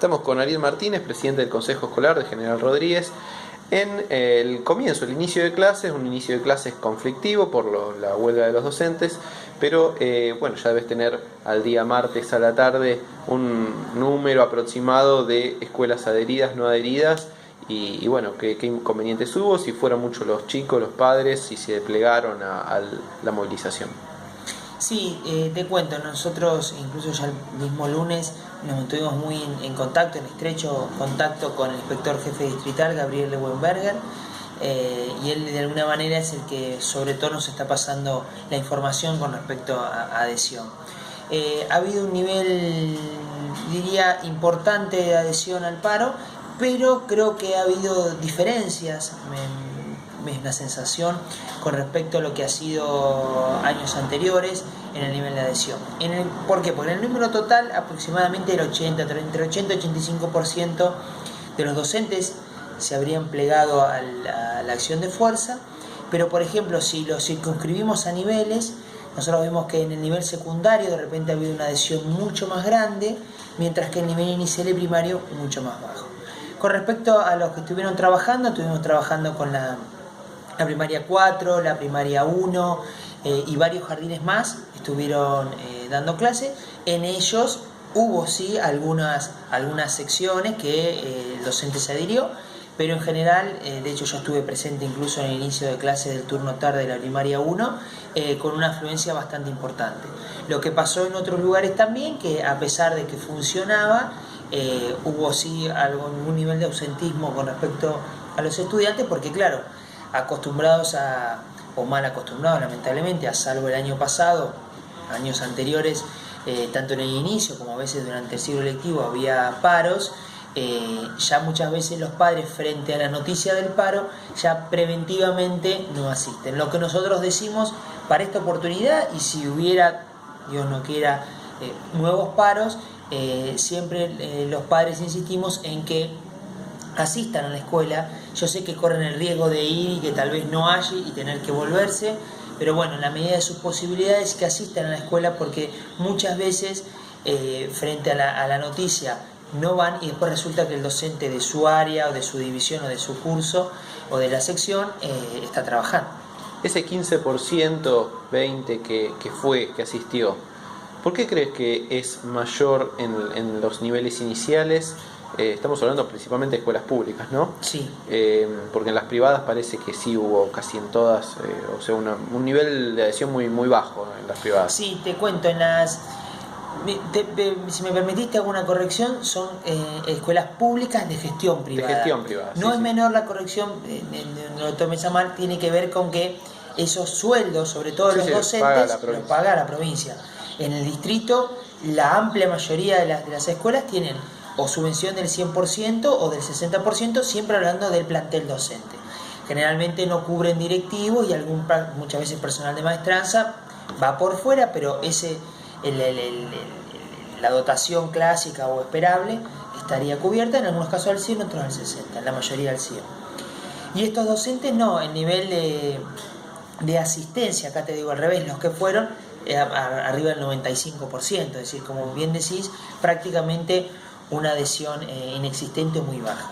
Estamos con Ariel Martínez, presidente del Consejo Escolar de General Rodríguez, en el inicio de clases, un inicio de clases conflictivo por la huelga de los docentes, pero bueno, ya debes tener al día martes a la tarde un número aproximado de escuelas adheridas, no adheridas, y bueno, qué inconvenientes hubo, si fueron muchos los chicos, los padres, si se desplegaron a la movilización. Sí, te cuento, nosotros incluso ya el mismo lunes nos mantuvimos muy en contacto, en estrecho contacto con el inspector jefe distrital, Gabriel Leuenberger, y él de alguna manera es el que sobre todo nos está pasando la información con respecto a adhesión. Ha habido un nivel, diría, importante de adhesión al paro, pero creo que ha habido diferencias, es la sensación con respecto a lo que ha sido años anteriores en el nivel de adhesión. ¿Por qué? Porque en el número total aproximadamente entre 80 y 85% de los docentes se habrían plegado a la acción de fuerza, pero por ejemplo si lo circunscribimos a niveles, nosotros vemos que en el nivel secundario de repente ha habido una adhesión mucho más grande, mientras que en el nivel inicial y primario mucho más bajo. Con respecto a los que estuvimos trabajando con la primaria 4, la primaria 1 y varios jardines más estuvieron dando clase. En ellos hubo sí algunas secciones que el docente se adhirió, pero en general, de hecho yo estuve presente incluso en el inicio de clase del turno tarde de la primaria 1, con una afluencia bastante importante. Lo que pasó en otros lugares también, que a pesar de que funcionaba, hubo sí algún nivel de ausentismo con respecto a los estudiantes, porque claro, acostumbrados o mal acostumbrados lamentablemente, a salvo el año pasado, años anteriores, tanto en el inicio como a veces durante el ciclo lectivo había paros, ya muchas veces los padres frente a la noticia del paro ya preventivamente no asisten. Lo que nosotros decimos para esta oportunidad, y si hubiera, Dios no quiera, nuevos paros, siempre los padres insistimos en que asistan a la escuela. Yo sé que corren el riesgo de ir y que tal vez no haya y tener que volverse, pero bueno, en la medida de sus posibilidades que asistan a la escuela, porque muchas veces frente a la noticia no van y después resulta que el docente de su área o de su división o de su curso o de la sección está trabajando. Ese 15%, 20% que asistió, ¿por qué crees que es mayor en los niveles iniciales? Estamos hablando principalmente de escuelas públicas, ¿no? Sí. Porque en las privadas parece que sí hubo casi en todas, o sea, un nivel de adhesión muy bajo en las privadas. Sí, te cuento, si me permitiste alguna corrección, son escuelas públicas de gestión privada. De gestión privada. No es menor la corrección, no lo tomes a mal, tiene que ver con que esos sueldos, sobre todo los docentes, los paga la provincia. En el distrito, la amplia mayoría de las escuelas tienen o subvención del 100% o del 60%, siempre hablando del plantel docente. Generalmente no cubren directivos y muchas veces personal de maestranza va por fuera, pero la dotación clásica o esperable estaría cubierta, en algunos casos al 100, otros al 60%, en la mayoría al 100%. Y estos docentes no, el nivel de asistencia, acá te digo al revés, los que fueron arriba del 95%, es decir, como bien decís, prácticamente una adhesión inexistente o muy baja.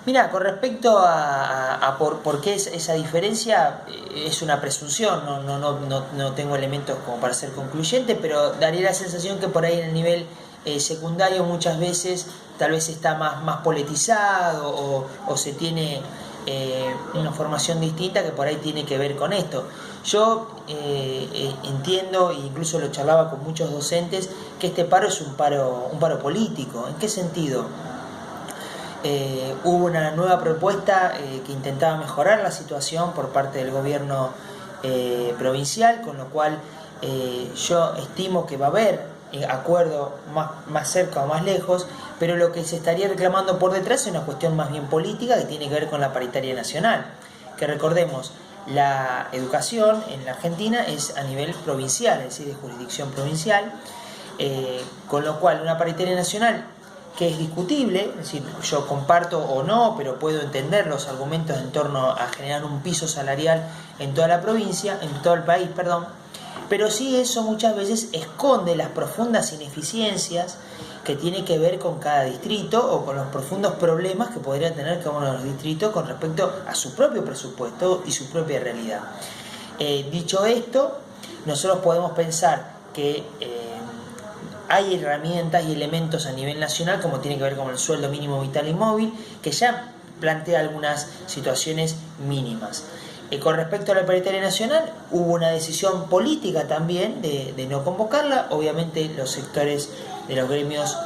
Mira, con respecto a por qué es esa diferencia, es una presunción, no tengo elementos como para ser concluyente, pero daría la sensación que por ahí en el nivel secundario muchas veces tal vez está más politizado o se tiene una formación distinta que por ahí tiene que ver con esto. Yo entiendo, e incluso lo charlaba con muchos docentes, que este paro es un paro político. ¿En qué sentido? Hubo una nueva propuesta que intentaba mejorar la situación por parte del gobierno provincial, con lo cual yo estimo que va a haber acuerdo más cerca o más lejos, pero lo que se estaría reclamando por detrás es una cuestión más bien política que tiene que ver con la paritaria nacional, que recordemos, la educación en la Argentina es a nivel provincial, es decir, de jurisdicción provincial, con lo cual una paritaria nacional que es discutible, es decir, yo comparto o no, pero puedo entender los argumentos en torno a generar un piso salarial en toda la provincia, en todo el país, perdón, Pero sí eso muchas veces esconde las profundas ineficiencias que tiene que ver con cada distrito o con los profundos problemas que podría tener cada uno de los distritos con respecto a su propio presupuesto y su propia realidad. Dicho esto, nosotros podemos pensar que hay herramientas y elementos a nivel nacional, como tiene que ver con el sueldo mínimo vital y móvil, que ya plantea algunas situaciones mínimas. Con respecto a la paritaria nacional, hubo una decisión política también de no convocarla. Obviamente los sectores de los gremios,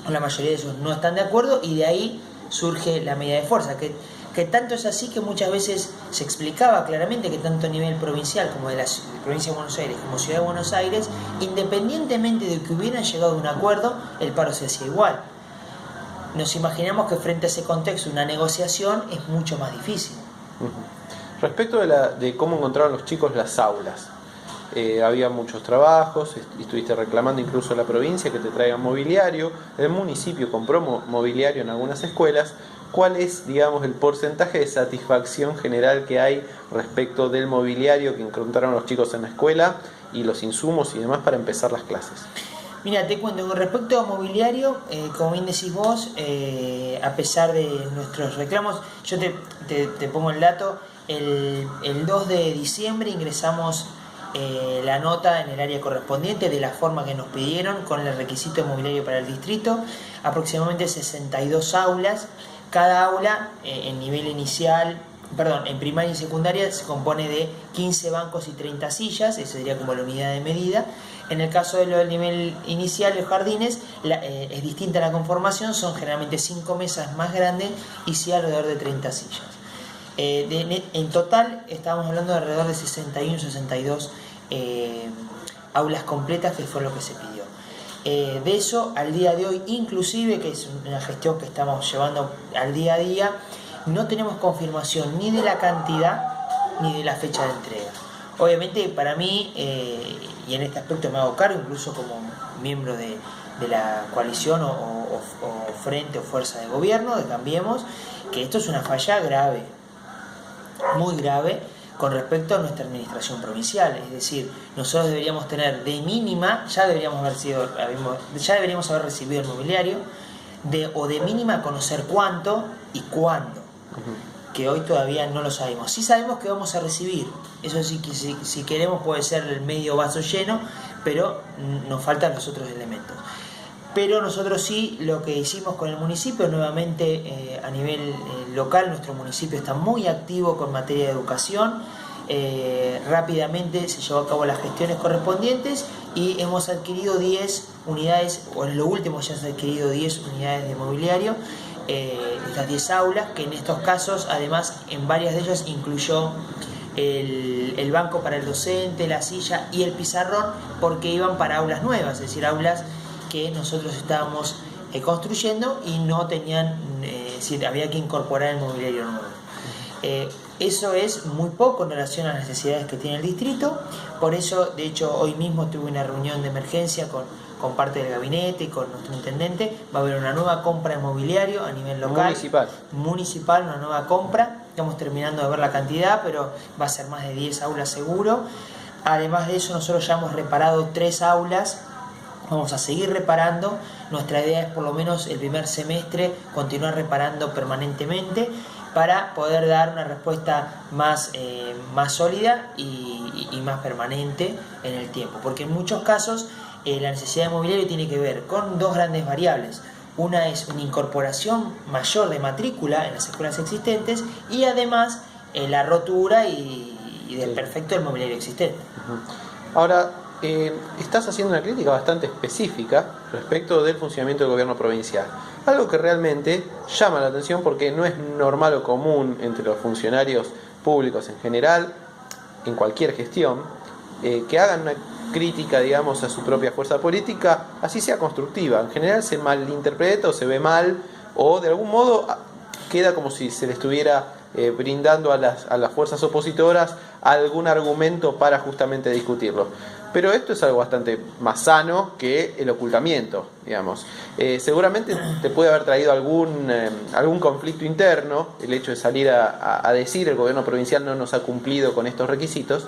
la mayoría de ellos no están de acuerdo, y de ahí surge la medida de fuerza, que tanto es así que muchas veces se explicaba claramente que tanto a nivel provincial como de la provincia de Buenos Aires como Ciudad de Buenos Aires, independientemente de que hubieran llegado a un acuerdo, el paro se hacía igual. Nos imaginamos que frente a ese contexto una negociación es mucho más difícil. Respecto de cómo encontraron los chicos las aulas, había muchos trabajos, y estuviste reclamando incluso a la provincia que te traigan mobiliario. El municipio compró mobiliario en algunas escuelas. ¿Cuál es, digamos, el porcentaje de satisfacción general que hay respecto del mobiliario que encontraron los chicos en la escuela y los insumos y demás para empezar las clases? Mira, te cuento, con respecto a mobiliario, como bien decís vos, a pesar de nuestros reclamos, yo te pongo el dato, el 2 de diciembre ingresamos la nota en el área correspondiente de la forma que nos pidieron con el requisito de mobiliario para el distrito, aproximadamente 62 aulas. Cada aula en nivel inicial, en primaria y secundaria se compone de 15 bancos y 30 sillas, esa sería como la unidad de medida. En el caso del nivel inicial, los jardines, es distinta la conformación, son generalmente 5 mesas más grandes y sí alrededor de 30 sillas. En total estamos hablando de alrededor de 61, 62 aulas completas, que fue lo que se pidió. De eso, al día de hoy, inclusive, que es una gestión que estamos llevando al día a día, no tenemos confirmación ni de la cantidad ni de la fecha de entrega. Obviamente, para mí, y en este aspecto me hago cargo, incluso como miembro de la coalición o frente o fuerza de gobierno, de Cambiemos, que esto es una falla grave, muy grave, con respecto a nuestra administración provincial. Es decir, nosotros deberíamos tener de mínima, ya deberíamos haber recibido el mobiliario, o de mínima conocer cuánto y cuándo, que hoy todavía no lo sabemos. Sí sabemos que vamos a recibir, eso sí, que si queremos puede ser el medio vaso lleno, pero nos faltan los otros elementos. Pero nosotros sí, lo que hicimos con el municipio, nuevamente a nivel local, nuestro municipio está muy activo con materia de educación. Rápidamente se llevó a cabo las gestiones correspondientes y hemos adquirido 10 unidades, o en lo último ya se han adquirido 10 unidades de mobiliario, estas 10 aulas, que en estos casos, además, en varias de ellas incluyó el banco para el docente, la silla y el pizarrón, porque iban para aulas nuevas, es decir, aulas que nosotros estábamos construyendo y no tenían, había que incorporar el mobiliario nuevo. Eso es muy poco en relación a las necesidades que tiene el distrito. Por eso, de hecho, hoy mismo tuve una reunión de emergencia con parte del gabinete y con nuestro intendente. Va a haber una nueva compra de mobiliario a nivel local. Municipal, una nueva compra. Estamos terminando de ver la cantidad, pero va a ser más de 10 aulas seguro. Además de eso, nosotros ya hemos reparado 3 aulas. Vamos a seguir reparando. Nuestra idea es, por lo menos el primer semestre, continuar reparando permanentemente para poder dar una respuesta más sólida y más permanente en el tiempo. Porque en muchos casos la necesidad de mobiliario tiene que ver con 2 grandes variables. Una es una incorporación mayor de matrícula en las escuelas existentes y además la rotura y del perfecto del mobiliario existente. Ahora, estás haciendo una crítica bastante específica respecto del funcionamiento del gobierno provincial. Algo que realmente llama la atención porque no es normal o común entre los funcionarios públicos en general, en cualquier gestión, que hagan una crítica, digamos, a su propia fuerza política, así sea constructiva. En general se malinterpreta o se ve mal, o de algún modo queda como si se le estuviera brindando a las fuerzas opositoras algún argumento para justamente discutirlo. Pero esto es algo bastante más sano que el ocultamiento, digamos. Seguramente te puede haber traído algún conflicto interno el hecho de salir a decir el gobierno provincial no nos ha cumplido con estos requisitos,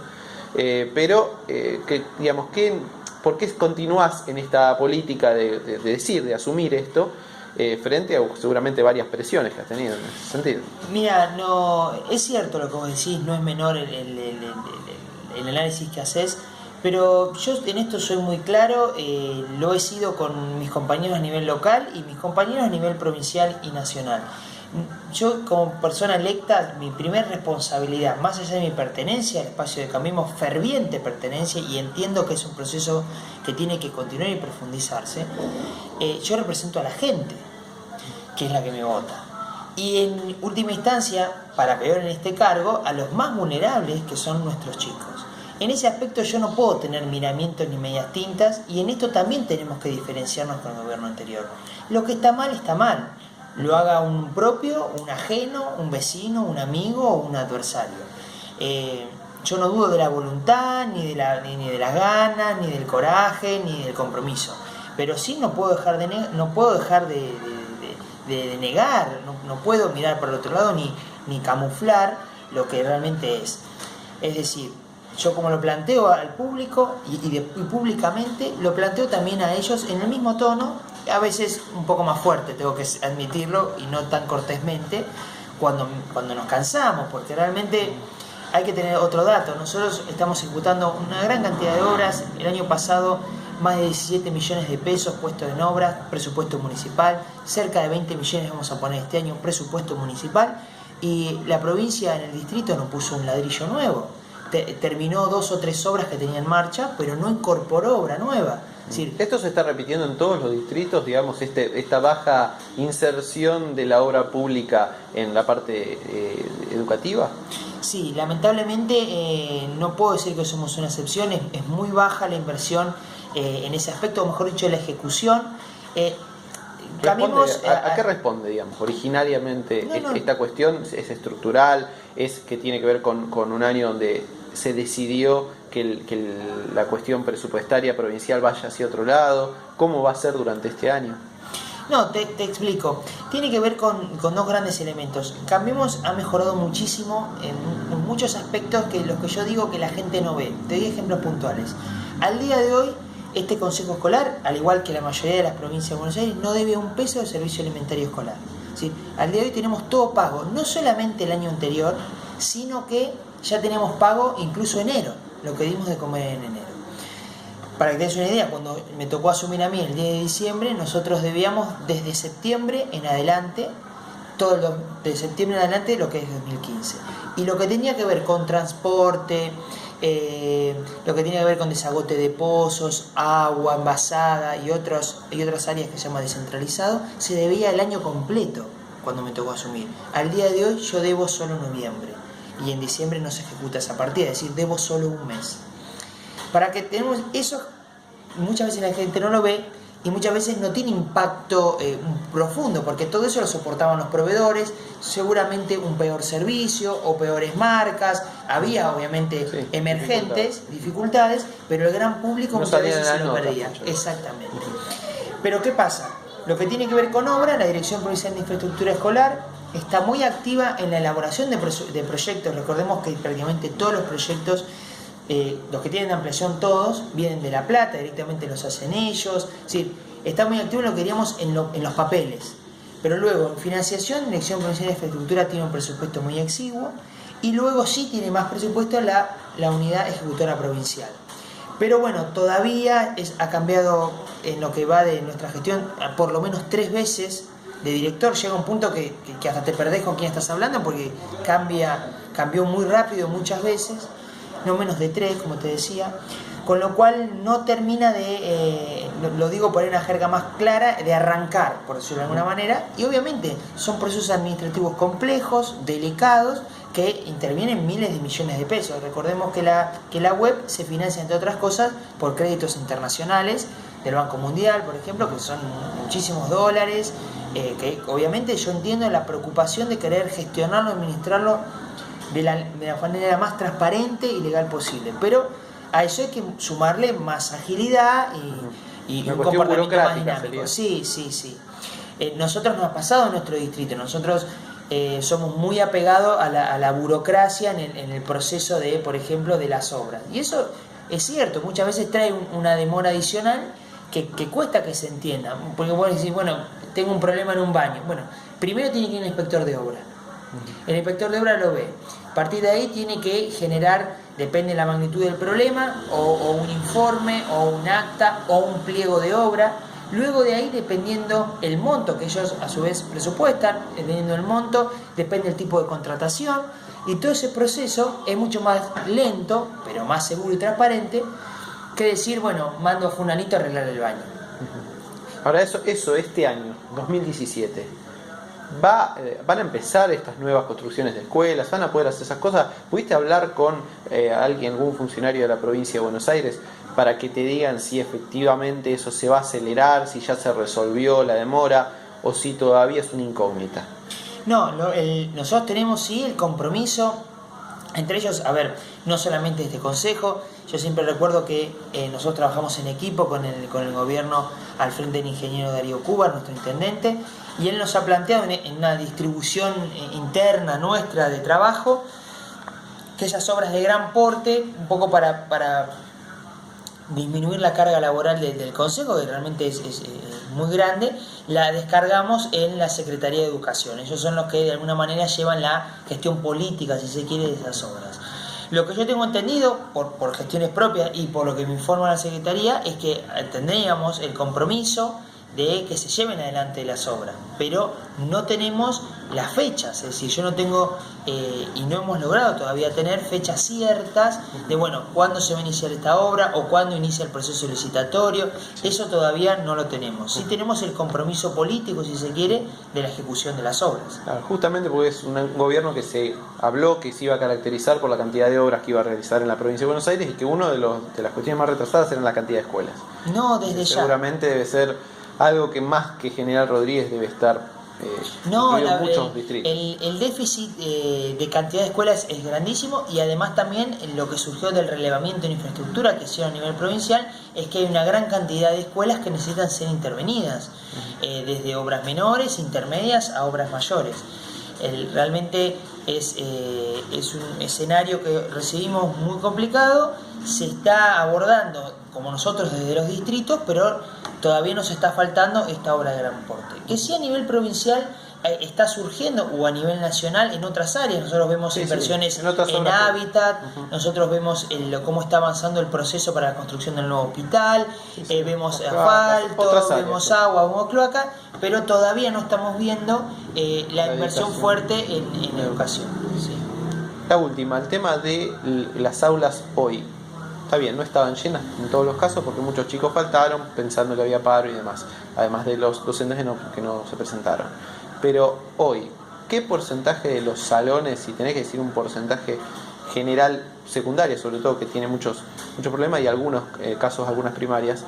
Digamos, ¿por qué continúas en esta política de asumir esto? Frente a seguramente varias presiones que has tenido en ese sentido. Mira, no, es cierto lo que vos decís, no es menor el análisis que haces, pero yo en esto soy muy claro, lo he sido con mis compañeros a nivel local y mis compañeros a nivel provincial y nacional. Yo como persona electa, mi primer responsabilidad, más allá de mi pertenencia al espacio de Cambiemos, ferviente pertenencia, y entiendo que es un proceso que tiene que continuar y profundizarse, yo represento a la gente, que es la que me vota. Y en última instancia, para peor en este cargo, a los más vulnerables, que son nuestros chicos. En ese aspecto yo no puedo tener miramientos ni medias tintas, y en esto también tenemos que diferenciarnos con el gobierno anterior. Lo que está mal, está mal. Lo haga un propio, un ajeno, un vecino, un amigo o un adversario. Yo no dudo de la voluntad, ni de las ganas, ni del coraje, ni del compromiso. Pero sí no puedo dejar de negar, no puedo mirar para el otro lado ni camuflar lo que realmente es. Es decir, yo como lo planteo al público y públicamente, lo planteo también a ellos en el mismo tono, a veces un poco más fuerte, tengo que admitirlo, y no tan cortésmente, cuando nos cansamos, porque realmente hay que tener otro dato. Nosotros estamos ejecutando una gran cantidad de obras. El año pasado más de 17 millones de pesos puestos en obras, presupuesto municipal, cerca de 20 millones vamos a poner este año presupuesto municipal, y la provincia en el distrito no puso un ladrillo nuevo. Terminó 2 o 3 obras que tenía en marcha, pero no incorporó obra nueva. Es decir, ¿esto se está repitiendo en todos los distritos, digamos, esta baja inserción de la obra pública en la parte educativa? Sí, lamentablemente no puedo decir que somos una excepción, es muy baja la inversión en ese aspecto, o mejor dicho, la ejecución. ¿A qué responde, digamos, originariamente esta cuestión? ¿Es estructural? ¿Es que tiene que ver con un año donde se decidió que la cuestión presupuestaria provincial vaya hacia otro lado? ¿Cómo va a ser durante este año? No, te explico. Tiene que ver con 2 grandes elementos. Cambiemos ha mejorado muchísimo en muchos aspectos que los que yo digo que la gente no ve. Te doy ejemplos puntuales. Al día de hoy, este consejo escolar, al igual que la mayoría de las provincias de Buenos Aires, no debe un peso de servicio alimentario escolar. ¿Sí? Al día de hoy tenemos todo pago, no solamente el año anterior, sino que ya tenemos pago incluso enero, lo que dimos de comer en enero. Para que te des una idea, cuando me tocó asumir a mí el 10 de diciembre, nosotros debíamos desde septiembre en adelante, de septiembre en adelante lo que es 2015. Y lo que tenía que ver con transporte, lo que tenía que ver con desagote de pozos, agua envasada y otras áreas que se llama descentralizado, se debía el año completo cuando me tocó asumir. Al día de hoy yo debo solo noviembre, y en diciembre no se ejecuta esa partida, es decir, debo solo un mes. Para que tenemos eso, muchas veces la gente no lo ve y muchas veces no tiene impacto profundo, porque todo eso lo soportaban los proveedores, seguramente un peor servicio o peores marcas, había obviamente emergentes, dificultades, pero el gran público muchas veces se lo perdía. Exactamente. Pero ¿qué pasa? Lo que tiene que ver con obra, la Dirección Provincial de Infraestructura Escolar está muy activa en la elaboración de proyectos. Recordemos que prácticamente todos los proyectos, los que tienen ampliación todos, vienen de La Plata, directamente los hacen ellos. Es decir, está muy activo en lo que diríamos en los papeles. Pero luego, en financiación, la Dirección Provincial de Infraestructura tiene un presupuesto muy exiguo, y luego sí tiene más presupuesto la Unidad Ejecutora Provincial. Pero bueno, todavía ha cambiado en lo que va de nuestra gestión por lo menos 3 veces de director. Llega un punto que hasta te perdés con quién estás hablando, porque cambió muy rápido muchas veces, no menos de 3, como te decía, con lo cual no termina lo digo por una jerga más clara, de arrancar, por decirlo de alguna manera, y obviamente son procesos administrativos complejos, delicados, que intervienen miles de millones de pesos. Recordemos que la web se financia, entre otras cosas, por créditos internacionales del Banco Mundial, por ejemplo, que son muchísimos dólares, que obviamente yo entiendo la preocupación de querer gestionarlo, administrarlo de la manera más transparente y legal posible, pero a eso hay que sumarle más agilidad y un comportamiento más dinámico. Sí. Nosotros nos ha pasado en nuestro distrito, nosotros somos muy apegados a la burocracia en el proceso de, por ejemplo, de las obras. Y eso es cierto, muchas veces trae una demora adicional que cuesta que se entienda. Porque vos decís, bueno, tengo un problema en un baño. Bueno, primero tiene que ir el inspector de obra. El inspector de obra lo ve. A partir de ahí tiene que generar, depende de la magnitud del problema, o un informe, o un acta, o un pliego de obra. Luego de ahí, dependiendo el monto que ellos a su vez presupuestan, dependiendo del monto, depende el tipo de contratación, y todo ese proceso es mucho más lento, pero más seguro y transparente, que decir, bueno, mando a fulanito a arreglar el baño. Ahora eso este año, 2017, ¿van a empezar estas nuevas construcciones de escuelas? ¿Van a poder hacer esas cosas? ¿Pudiste hablar con algún funcionario de la provincia de Buenos Aires para que te digan si efectivamente eso se va a acelerar, si ya se resolvió la demora o si todavía es una incógnita? No, nosotros tenemos sí el compromiso, entre ellos, a ver, no solamente este consejo, yo siempre recuerdo que nosotros trabajamos en equipo con el gobierno al frente del ingeniero Darío Cuba, nuestro intendente, y él nos ha planteado en una distribución interna nuestra de trabajo que esas obras de gran porte, un poco para disminuir la carga laboral del consejo, que realmente es muy grande, la descargamos en la Secretaría de Educación. Ellos son los que de alguna manera llevan la gestión política, si se quiere, de esas obras. Lo que yo tengo entendido, por gestiones propias y por lo que me informa la Secretaría, es que tendríamos el compromiso de que se lleven adelante las obras, pero no tenemos las fechas, es decir, yo no tengo y no hemos logrado todavía tener fechas ciertas de, bueno, cuándo se va a iniciar esta obra o cuándo inicia el proceso licitatorio. Eso todavía no lo tenemos. Sí tenemos el compromiso político, si se quiere, de la ejecución de las obras. Claro, justamente porque es un gobierno que se habló que se iba a caracterizar por la cantidad de obras que iba a realizar en la provincia de Buenos Aires, y que uno de las cuestiones más retrasadas era la cantidad de escuelas. No, desde ya. Seguramente debe ser algo que más que General Rodríguez debe estar en muchos distritos. El déficit de cantidad de escuelas es grandísimo, y además también lo que surgió del relevamiento en infraestructura que hicieron a nivel provincial es que hay una gran cantidad de escuelas que necesitan ser intervenidas, desde obras menores, intermedias a obras mayores. Realmente es un escenario que recibimos muy complicado, se está abordando como nosotros desde los distritos, pero todavía nos está faltando esta obra de gran porte, que sí a nivel provincial está surgiendo, o a nivel nacional en otras áreas. Nosotros vemos inversiones en hábitat, nosotros vemos cómo está avanzando el proceso para la construcción del nuevo hospital, vemos asfalto, vemos agua, vemos cloaca, pero todavía no estamos viendo la inversión fuerte en educación. Sí. La última, el tema de las aulas hoy. Está bien, no estaban llenas en todos los casos porque muchos chicos faltaron pensando que había paro y demás, además de los docentes que no se presentaron. Pero hoy, ¿qué porcentaje de los salones, si tenés que decir un porcentaje general, secundaria sobre todo, que tiene muchos problemas, y algunos casos, algunas primarias,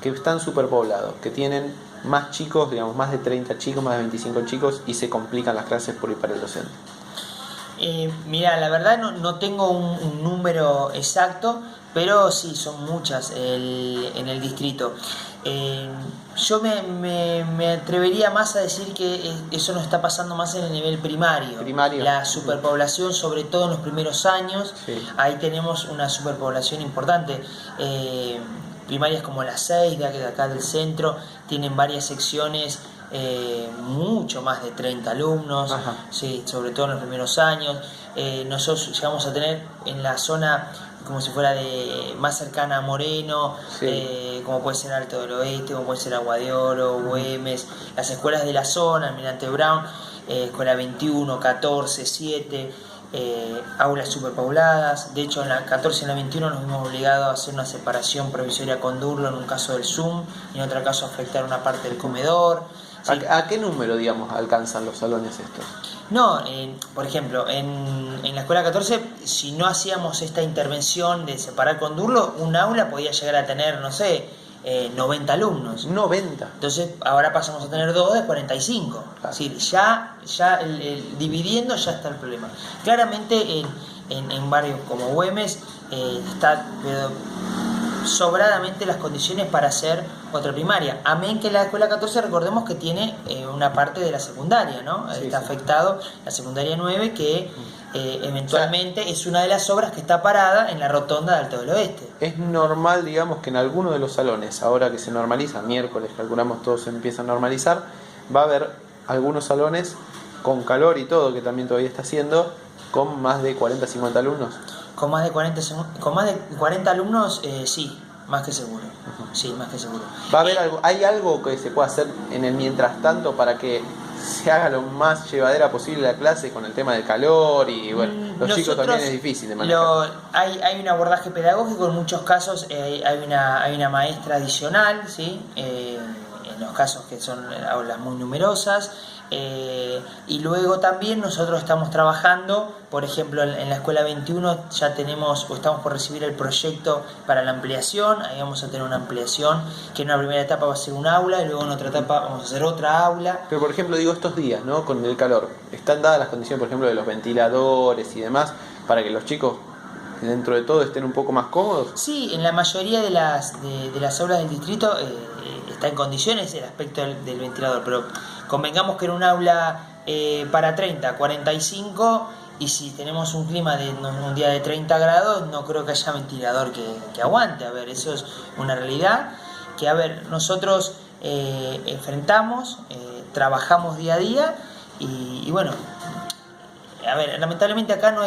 que están superpoblados, que tienen más chicos, digamos, más de 30 chicos, más de 25 chicos, y se complican las clases por ir para el docente? Mira, la verdad no tengo un número exacto, pero sí, son muchas en el distrito. Yo me atrevería más a decir que eso nos está pasando más en el nivel primario. La superpoblación, sobre todo en los primeros años, sí. Ahí tenemos una superpoblación importante. Primarias como las 6 de acá del centro tienen varias secciones, mucho más de 30 alumnos, sí, sobre todo en los primeros años. Nosotros llegamos a tener en la zona como si fuera más cercana a Moreno, sí. Como puede ser Alto del Oeste, como puede ser Agua de Oro, Güemes, las escuelas de la zona, Almirante Brown, Escuela 21, 14, 7, aulas superpobladas. De hecho, en la 14 y en la 21 nos vimos obligados a hacer una separación provisoria con Durlo en un caso del Zoom, y en otro caso afectar una parte del comedor. Sí. ¿A qué número, digamos, alcanzan los salones estos? No, por ejemplo, en la escuela 14, si no hacíamos esta intervención de separar con Durlo, un aula podía llegar a tener, no sé, 90 alumnos. 90. Entonces, ahora pasamos a tener 2 de 45. Claro. Es decir, ya dividiendo ya está el problema. Claramente en barrios como Güemes está sobradamente las condiciones para hacer otra primaria. Amén que la escuela 14, recordemos que tiene una parte de la secundaria, ¿no? Sí, está sí. afectado la secundaria 9, que eventualmente es una de las obras que está parada en la rotonda de Alto del Oeste. Es normal, digamos, que en alguno de los salones, ahora que se normaliza, miércoles calculamos todo se empieza a normalizar, va a haber algunos salones con calor y todo, que también todavía está haciendo, con más de 40, 50 alumnos. Con más de 40 alumnos, sí, más que seguro. Sí, más que seguro. ¿Va a haber algo, hay algo que se pueda hacer en el mientras tanto para que se haga lo más llevadera posible la clase con el tema del calor y bueno, los chicos también es difícil de manejar? Hay un abordaje pedagógico, en muchos casos hay una maestra adicional, ¿sí? En los casos que son aulas muy numerosas. Y luego también nosotros estamos trabajando, por ejemplo en la escuela 21 ya tenemos o estamos por recibir el proyecto para la ampliación. Ahí vamos a tener una ampliación que en una primera etapa va a ser un aula y luego en otra etapa vamos a hacer otra aula. Pero por ejemplo digo estos días, ¿no? Con el calor, ¿están dadas las condiciones por ejemplo de los ventiladores y demás para que los chicos dentro de todo estén un poco más cómodos? Sí, en la mayoría de las aulas del distrito está en condiciones el aspecto del ventilador, pero convengamos que en un aula para 30, 45, y si tenemos un clima de un día de 30 grados, no creo que haya ventilador que aguante. A ver, eso es una realidad que, a ver, nosotros enfrentamos, trabajamos día a día y bueno, a ver, lamentablemente acá no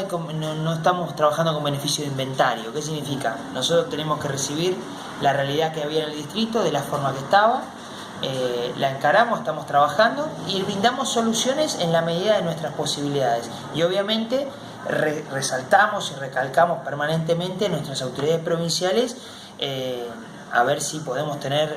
estamos trabajando con beneficio de inventario. ¿Qué significa? Nosotros tenemos que recibir la realidad que había en el distrito de la forma que estaba, la encaramos, estamos trabajando y brindamos soluciones en la medida de nuestras posibilidades. Y obviamente resaltamos y recalcamos permanentemente nuestras autoridades provinciales a ver si podemos tener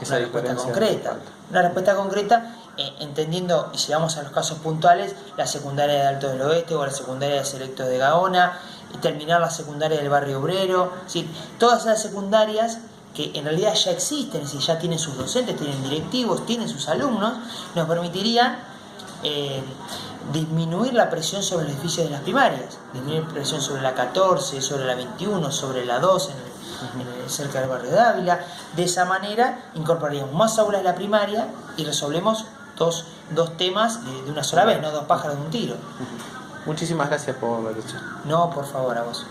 una respuesta concreta. Una respuesta concreta entendiendo, y si vamos a los casos puntuales, la secundaria de Alto del Oeste o la secundaria de Selectos de Gaona, y terminar la secundaria del Barrio Obrero, ¿sí? Todas esas secundarias que en realidad ya existen, es decir, ya tienen sus docentes, tienen directivos, tienen sus alumnos, nos permitirían disminuir la presión sobre los edificios de las primarias, disminuir la presión sobre la 14, sobre la 21, sobre la 2, cerca del barrio de Ávila. De esa manera incorporaríamos más aulas de la primaria y resolvemos dos temas de una sola vez, no dos pájaros de un tiro. Muchísimas gracias por la lección. No, por favor, a vos.